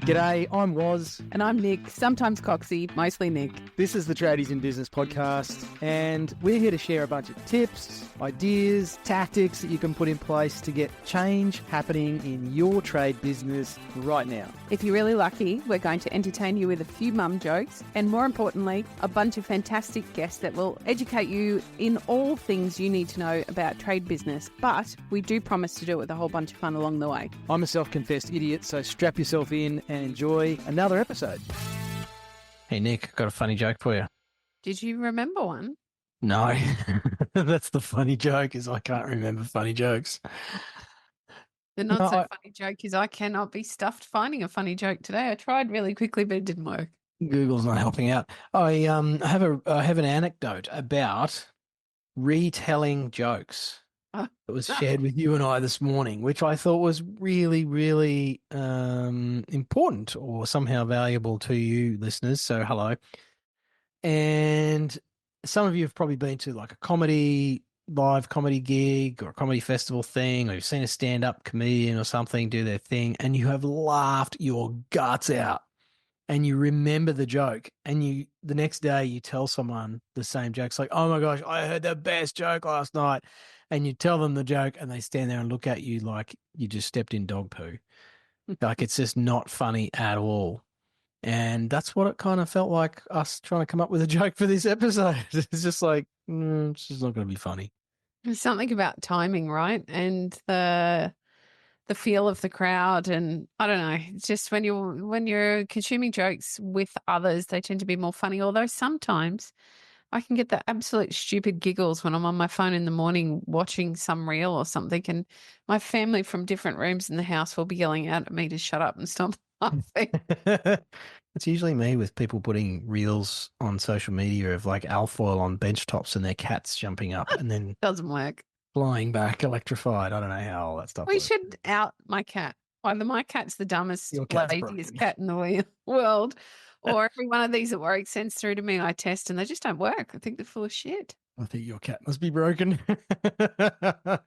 G'day, I'm Waz. And I'm Nic, sometimes Coxie, mostly Nic. This is the Tradies in Business podcast, and we're here to share a bunch of tips, ideas, tactics that you can put in place to get change happening in your trade business right now. If you're really lucky, we're going to entertain you with a few mum jokes and, more importantly, a bunch of fantastic guests that will educate you in all things you need to know about trade business. But we do promise to do it with a whole bunch of fun along the way. I'm a self-confessed idiot, so strap yourself in and enjoy another episode. Hey, Nic, I've got a funny joke for you. Did you remember one? No, that's the funny joke is I can't remember funny jokes. The not so funny joke is I cannot be stuffed finding a funny joke today. I tried really quickly, but it didn't work. Google's not helping out. I have an anecdote about retelling jokes that was shared with you and I this morning, which I thought was really, really important or somehow valuable to you listeners. So hello. And some of you have probably been to like a live comedy gig or a comedy festival thing, or you've seen a stand-up comedian or something do their thing, and you have laughed your guts out and you remember the joke, and the next day you tell someone the same joke. It's like, oh my gosh, I heard the best joke last night. And you tell them the joke and they stand there and look at you like you just stepped in dog poo. Like it's just not funny at all. And that's what it kind of felt like, us trying to come up with a joke for this episode. It's just like, it's just not going to be funny. There's something about timing, right? And the feel of the crowd, and I don't know. It's just when you're consuming jokes with others, they tend to be more funny. Although sometimes I can get the absolute stupid giggles when I'm on my phone in the morning watching some reel or something, and my family from different rooms in the house will be yelling out at me to shut up and stop laughing. It's usually me with people putting reels on social media of like alfoil on bench tops and their cats jumping up and then Doesn't work. flying back electrified. I don't know how all that stuff We works. should out my cat. Either my cat's the dumbest, Your cat's laziest broken. cat in the world, or every one of these at work sends through to me, I test, and they just don't work. I think they're full of shit. I think your cat must be broken. All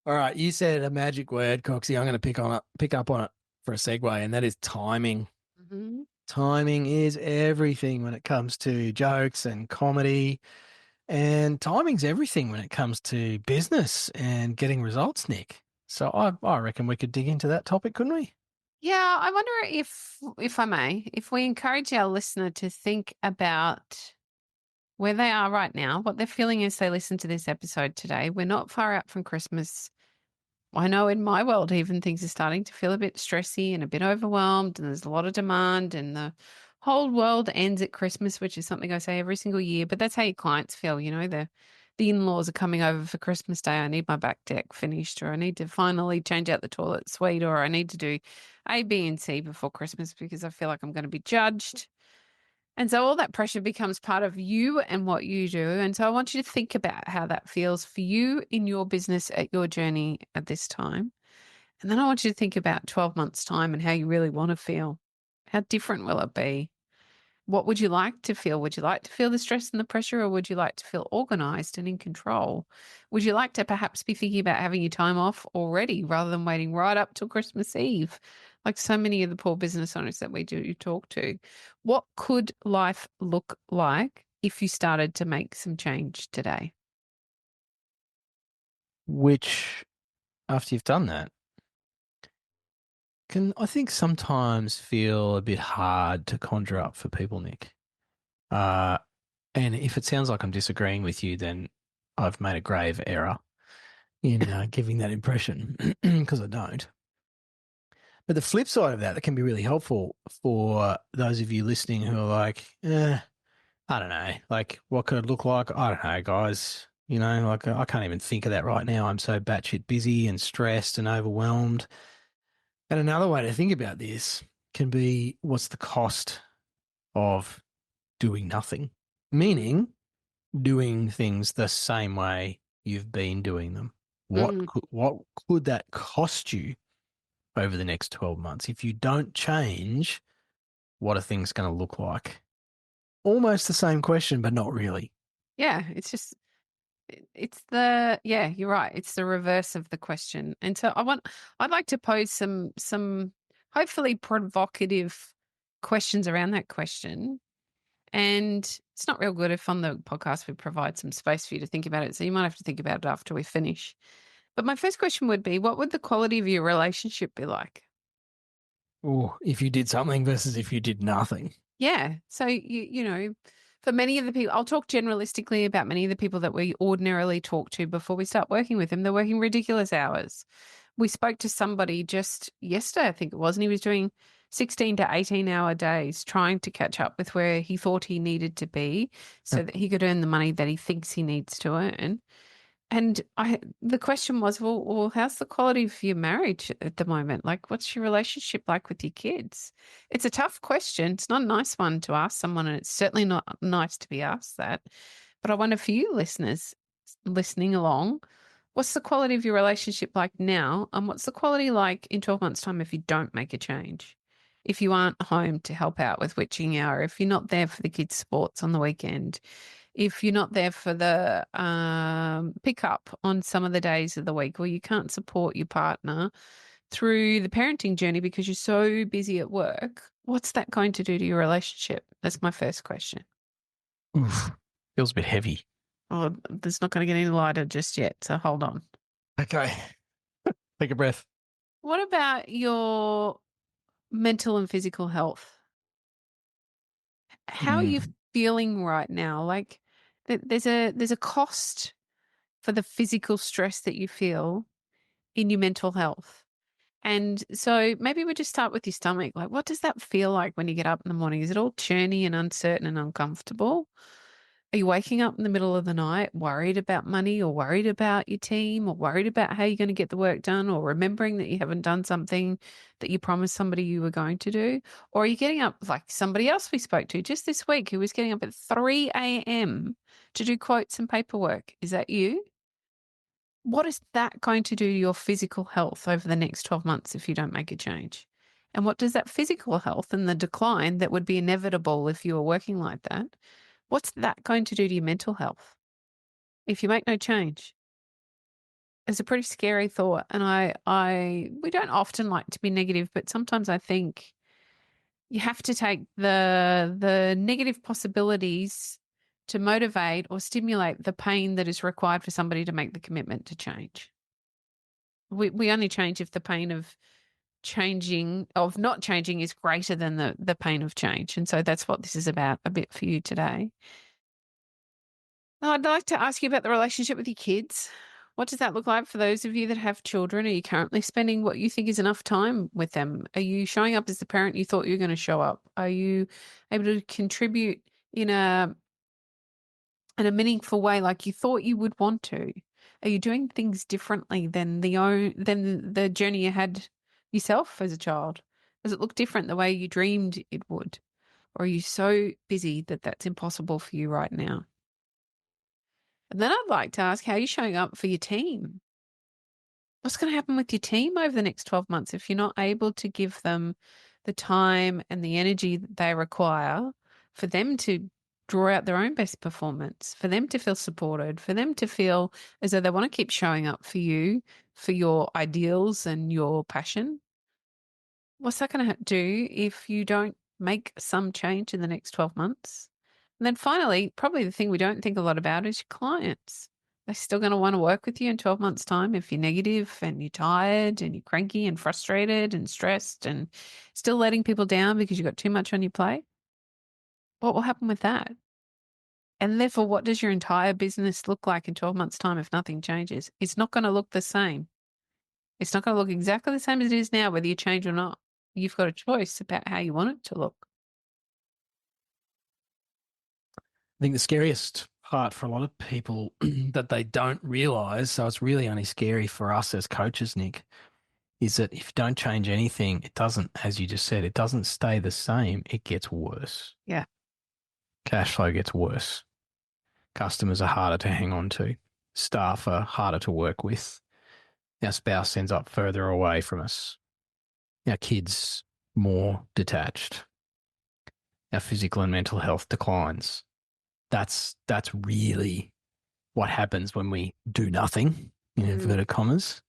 right, you said a magic word, Coxie. I'm going to pick up on it for a segue, and that is timing. Mm-hmm. Timing is everything when it comes to jokes and comedy, and timing's everything when it comes to business and getting results, Nic. So I reckon we could dig into that topic, couldn't we? Yeah, I wonder if I may, if we encourage our listener to think about where they are right now, what they're feeling as they listen to this episode today. We're not far out from Christmas. I know in my world, even things are starting to feel a bit stressy and a bit overwhelmed, and there's a lot of demand, and the whole world ends at Christmas, which is something I say every single year. But that's how your clients feel. You know, the in-laws are coming over for Christmas Day. I need my back deck finished, or I need to finally change out the toilet suite, or I need to do A, B, and C before Christmas because I feel like I'm going to be judged. And so all that pressure becomes part of you and what you do. And so I want you to think about how that feels for you in your business at your journey at this time. And then I want you to think about 12 months' time and how you really want to feel. How different will it be? What would you like to feel? Would you like to feel the stress and the pressure, or would you like to feel organized and in control? Would you like to perhaps be thinking about having your time off already rather than waiting right up till Christmas Eve, like so many of the poor business owners that we do talk to? What could life look like if you started to make some change today? Which, after you've done that, can, I think, sometimes feel a bit hard to conjure up for people, Nic. And if it sounds like I'm disagreeing with you, then I've made a grave error in giving that impression, because I don't. But the flip side of that can be really helpful for those of you listening who are like, I don't know, like what could it look like? I don't know, guys. You know, like I can't even think of that right now. I'm so batshit busy and stressed and overwhelmed. And another way to think about this can be, what's the cost of doing nothing? Meaning doing things the same way you've been doing them. What could that cost you over the next 12 months? If you don't change, what are things going to look like? Almost the same question, but not really. Yeah, you're right. It's the reverse of the question. And so I'd like to pose some hopefully provocative questions around that question. And it's not real good if on the podcast we provide some space for you to think about it. So you might have to think about it after we finish. But my first question would be, what would the quality of your relationship be like? Oh, if you did something versus if you did nothing. Yeah. So, you know, for many of the people, I'll talk generalistically about many of the people that we ordinarily talk to before we start working with them. They're working ridiculous hours. We spoke to somebody just yesterday, I think it was, and he was doing 16 to 18-hour days trying to catch up with where he thought he needed to be so that he could earn the money that he thinks he needs to earn. And the question was, well, how's the quality of your marriage at the moment? Like, what's your relationship like with your kids? It's a tough question. It's not a nice one to ask someone, and it's certainly not nice to be asked that. But I wonder for you listeners listening along, what's the quality of your relationship like now? And what's the quality like in 12 months' time if you don't make a change? If you aren't home to help out with witching hour, if you're not there for the kids' sports on the weekend, if you're not there for the pickup on some of the days of the week, or you can't support your partner through the parenting journey because you're so busy at work, what's that going to do to your relationship? That's my first question. Oof, feels a bit heavy. Oh, it's not going to get any lighter just yet, so hold on. Okay. Take a breath. What about your mental and physical health? How are you feeling right now? Like there's a cost for the physical stress that you feel in your mental health. And so maybe we just start with your stomach. Like, what does that feel like when you get up in the morning? Is it all churny and uncertain and uncomfortable? Are you waking up in the middle of the night worried about money or worried about your team or worried about how you're going to get the work done or remembering that you haven't done something that you promised somebody you were going to do? Or are you getting up like somebody else we spoke to just this week who was getting up at 3 a.m. to do quotes and paperwork? Is that you? What is that going to do to your physical health over the next 12 months if you don't make a change? And what does that physical health and the decline that would be inevitable if you were working like that, what's that going to do to your mental health if you make no change? It's a pretty scary thought. And we don't often like to be negative, but sometimes I think you have to take the negative possibilities to motivate or stimulate the pain that is required for somebody to make the commitment to change. We only change if the pain of not changing is greater than the pain of change. And so that's what this is about a bit for you today. Now, I'd like to ask you about the relationship with your kids. What does that look like for those of you that have children? Are you currently spending what you think is enough time with them? Are you showing up as the parent you thought you were going to show up? Are you able to contribute in a meaningful way like you thought you would want to? Are you doing things differently than the journey you had yourself as a child? Does it look different the way you dreamed it would? Or are you so busy that that's impossible for you right now? And then I'd like to ask, how are you showing up for your team? What's going to happen with your team over the next 12 months if you're not able to give them the time and the energy that they require for them to draw out their own best performance, for them to feel supported, for them to feel as though they want to keep showing up for you, for your ideals and your passion? What's that going to do if you don't make some change in the next 12 months? And then finally, probably the thing we don't think a lot about is your clients. They're still going to want to work with you in 12 months' time if you're negative and you're tired and you're cranky and frustrated and stressed and still letting people down because you've got too much on your plate. What will happen with that? And therefore, what does your entire business look like in 12 months' time if nothing changes? It's not going to look the same. It's not going to look exactly the same as it is now, whether you change or not. You've got a choice about how you want it to look. I think the scariest part for a lot of people that they don't realize, so it's really only scary for us as coaches, Nick, is that if you don't change anything, it doesn't, as you just said, it doesn't stay the same. It gets worse. Yeah. Cash flow gets worse. Customers are harder to hang on to. Staff are harder to work with. Our spouse ends up further away from us. Our kids more detached. Our physical and mental health declines. That's really what happens when we do nothing, in inverted commas.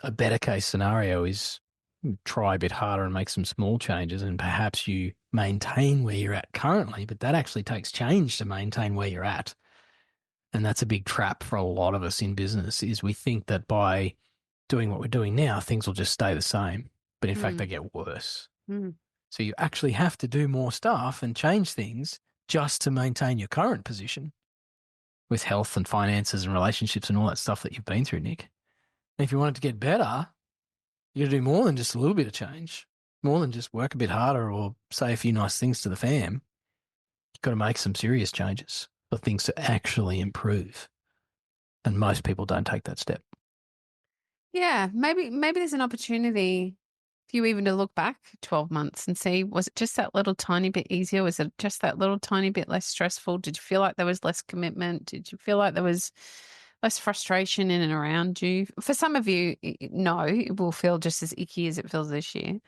A better case scenario is try a bit harder and make some small changes, and perhaps you maintain where you're at currently, but that actually takes change to maintain where you're at. And that's a big trap for a lot of us in business, is we think that by doing what we're doing now, things will just stay the same. But in fact, they get worse. So you actually have to do more stuff and change things just to maintain your current position with health and finances and relationships and all that stuff that you've been through, Nick. And if you want it to get better, you got to do more than just a little bit of change, more than just work a bit harder or say a few nice things to the fam. You've got to make some serious changes for things to actually improve. And most people don't take that step. Yeah, maybe there's an opportunity for you even to look back 12 months and see, was it just that little tiny bit easier? Was it just that little tiny bit less stressful? Did you feel like there was less commitment? Did you feel like there was less frustration in and around you? For some of you, no, it will feel just as icky as it feels this year.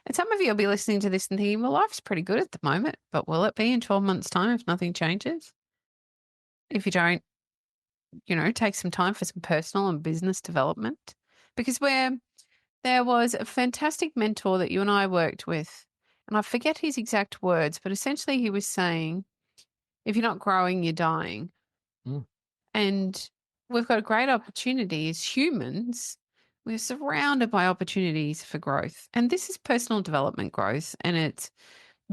And some of you will be listening to this and thinking, well, life's pretty good at the moment, but will it be in 12 months' time if nothing changes? If you don't, take some time for some personal and business development? Because there was a fantastic mentor that you and I worked with, and I forget his exact words, but essentially he was saying, if you're not growing, you're dying. And we've got a great opportunity as humans. We're surrounded by opportunities for growth. And this is personal development growth, and it's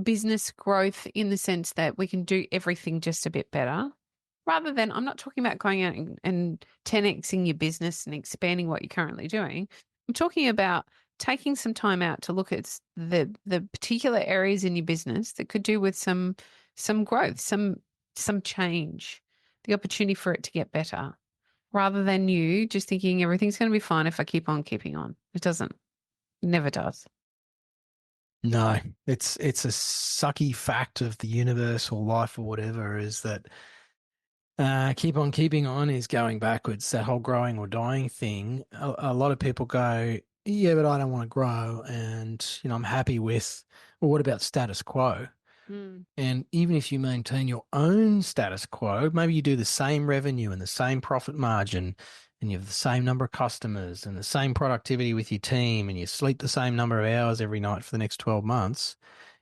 business growth in the sense that we can do everything just a bit better. Rather than, I'm not talking about going out and 10xing your business and expanding what you're currently doing. I'm talking about taking some time out to look at the particular areas in your business that could do with some growth, some change, the opportunity for it to get better, rather than you just thinking everything's going to be fine if I keep on keeping on. It doesn't. It never does. No, it's a sucky fact of the universe or life or whatever, is that keep on keeping on is going backwards. That whole growing or dying thing. A lot of people go, yeah, but I don't want to grow, and I'm happy with. Well, what about status quo? And even if you maintain your own status quo, maybe you do the same revenue and the same profit margin, and you have the same number of customers and the same productivity with your team, and you sleep the same number of hours every night for the next 12 months,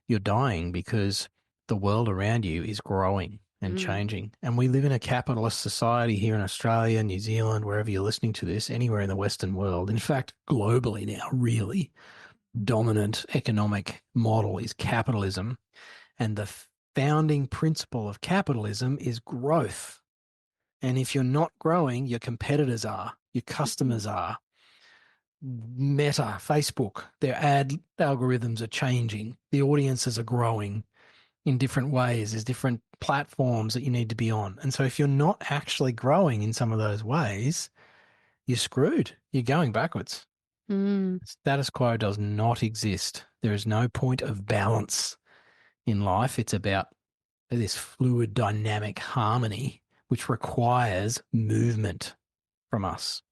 you're dying, because the world around you is growing and changing. And we live in a capitalist society here in Australia, New Zealand, wherever you're listening to this, anywhere in the Western world. In fact, globally now, really dominant economic model is capitalism. And the founding principle of capitalism is growth. And if you're not growing, your competitors are, your customers are. Meta, Facebook, their ad algorithms are changing. The audiences are growing in different ways. There's different platforms that you need to be on. And so if you're not actually growing in some of those ways, you're screwed. You're going backwards. Status quo does not exist. There is no point of balance in life. It's about this fluid, dynamic harmony, which requires movement from us.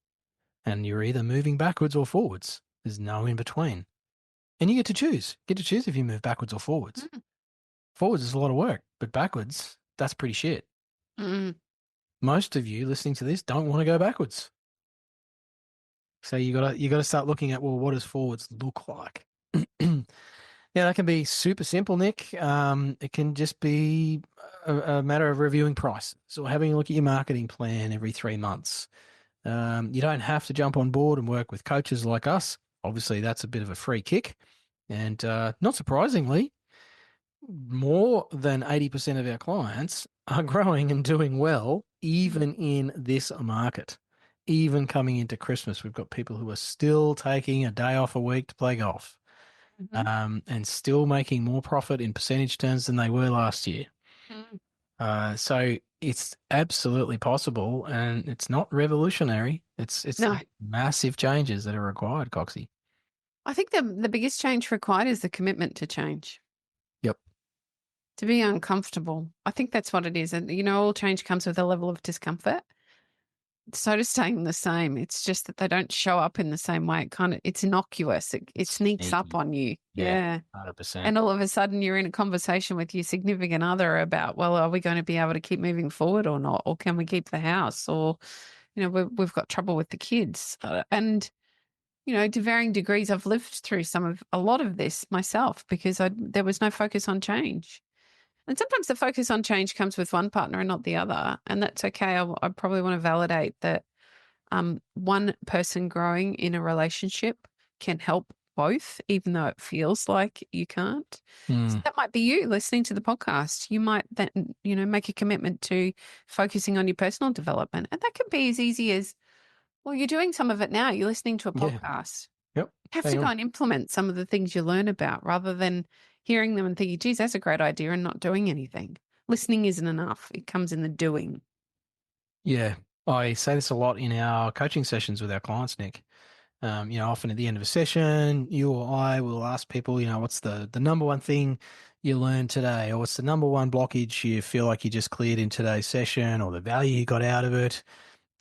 And you're either moving backwards or forwards. There's no in between. And you get to choose. You get to choose if you move backwards or forwards. Forwards is a lot of work, but backwards, that's pretty shit. Most of you listening to this don't want to go backwards. So you gotta start looking at, well, what does forwards look like? Yeah, that can be super simple, Nick. It can just be a matter of reviewing prices or having a look at your marketing plan every 3 months. You don't have to jump on board and work with coaches like us. Obviously, that's a bit of a free kick. And not surprisingly, more than 80% of our clients are growing and doing well, even in this market. Even coming into Christmas, we've got people who are still taking a day off a week to play golf. And still making more profit in percentage terms than they were last year. So it's absolutely possible, and it's not revolutionary. It's No. massive changes that are required, Coxie. I think the biggest change required is the commitment to change. Yep. To be uncomfortable. I think that's what it is. And, all change comes with a level of discomfort. So does staying the same. It's just that they don't show up in the same way. It's innocuous. It sneaks up on you. Yeah. 100%. And all of a sudden you're in a conversation with your significant other about, well, are we going to be able to keep moving forward or not? Or can we keep the house? Or, we've got trouble with the kids. And to varying degrees, I've lived through a lot of this myself because there was no focus on change. And sometimes the focus on change comes with one partner and not the other. And that's okay. I probably want to validate that one person growing in a relationship can help both, even though it feels like you can't. So that might be you listening to the podcast. You might then, make a commitment to focusing on your personal development. And that can be as easy as, well, you're doing some of it now. You're listening to a Yeah. podcast. Yep. You have to go and implement some of the things you learn about rather than hearing them and thinking, geez, that's a great idea and not doing anything. Listening isn't enough. It comes in the doing. Yeah. I say this a lot in our coaching sessions with our clients, Nick. Often at the end of a session, you or I will ask people, what's the number one thing you learned today, or what's the number one blockage you feel like you just cleared in today's session, or the value you got out of it.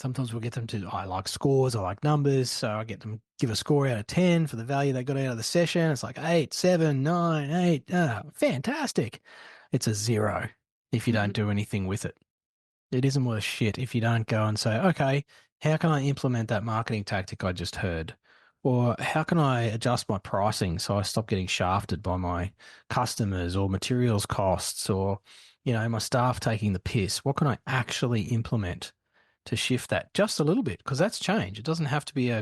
Sometimes we'll get them to, I like scores, I like numbers. So I get them give a score out of 10 for the value they got out of the session. It's like 8, 7, 9, 8. Fantastic. It's a 0 if you don't do anything with it. It isn't worth shit if you don't go and say, okay, how can I implement that marketing tactic I just heard? Or how can I adjust my pricing so I stop getting shafted by my customers or materials costs or, my staff taking the piss? What can I actually implement to shift that just a little bit? Because that's change. It doesn't have to be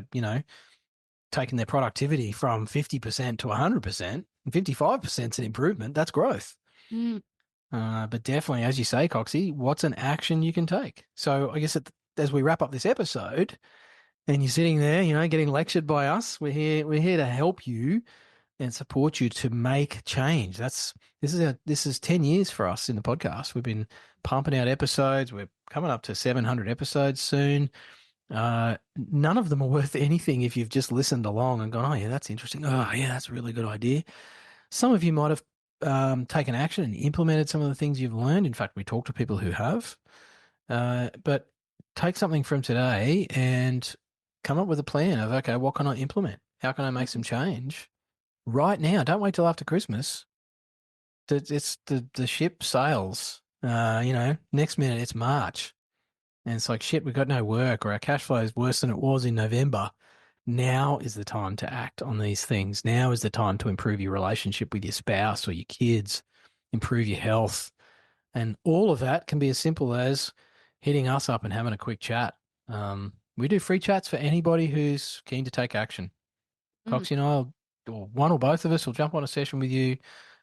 taking their productivity from 50% to 100%. And 55% is an improvement. That's growth. But definitely, as you say, Coxie, what's an action you can take? So I guess as we wrap up this episode and you're sitting there, getting lectured by us, we're here to help you and support you to make change. This is 10 years for us in the podcast. We've been pumping out episodes. We're coming up to 700 episodes soon. None of them are worth anything if you've just listened along and gone, oh yeah, that's interesting. Oh yeah, that's a really good idea. Some of you might have taken action and implemented some of the things you've learned. In fact, we talk to people who have. But take something from today and come up with a plan of, okay, what can I implement? How can I make some change right now? Don't wait till after Christmas. It's the ship sails. Next minute it's March. And it's like, shit, we've got no work or our cash flow is worse than it was in November. Now is the time to act on these things. Now is the time to improve your relationship with your spouse or your kids, improve your health. And all of that can be as simple as hitting us up and having a quick chat. We do free chats for anybody who's keen to take action. Coxie and I, or one or both of us, will jump on a session with you,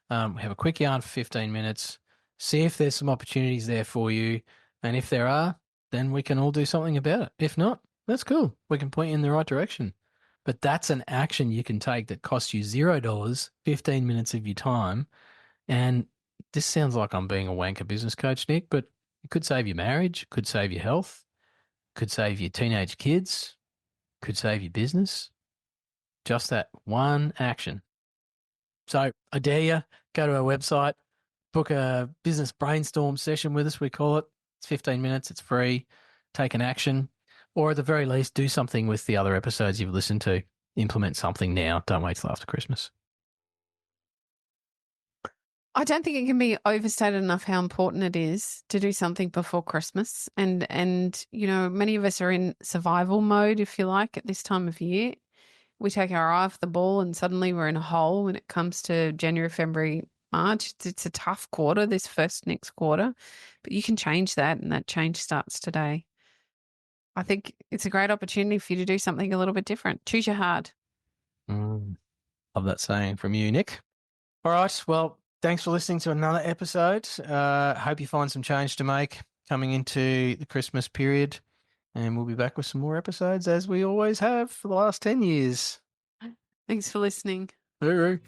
have a quick yarn for 15 minutes, see if there's some opportunities there for you. And if there are, then we can all do something about it. If not, that's cool. We can point you in the right direction. But that's an action you can take that costs you $0, 15 minutes of your time. And this sounds like I'm being a wanker business coach, Nick, but it could save your marriage, could save your health, could save your teenage kids, could save your business. Just that one action. So I dare you, go to our website, book a business brainstorm session with us, we call it. It's 15 minutes, it's free, take an action, or at the very least, do something with the other episodes you've listened to. Implement something now. Don't wait till after Christmas. I don't think it can be overstated enough how important it is to do something before Christmas. And many of us are in survival mode, if you like, at this time of year. We take our eye off the ball and suddenly we're in a hole when it comes to January, February, March. It's a tough quarter, this next quarter, but you can change that, and that change starts today. I think it's a great opportunity for you to do something a little bit different. Choose your heart. Love that saying from you, Nick. All right. Well, thanks for listening to another episode. Hope you find some change to make coming into the Christmas period. And we'll be back with some more episodes as we always have for the last 10 years. Thanks for listening. Hooroo.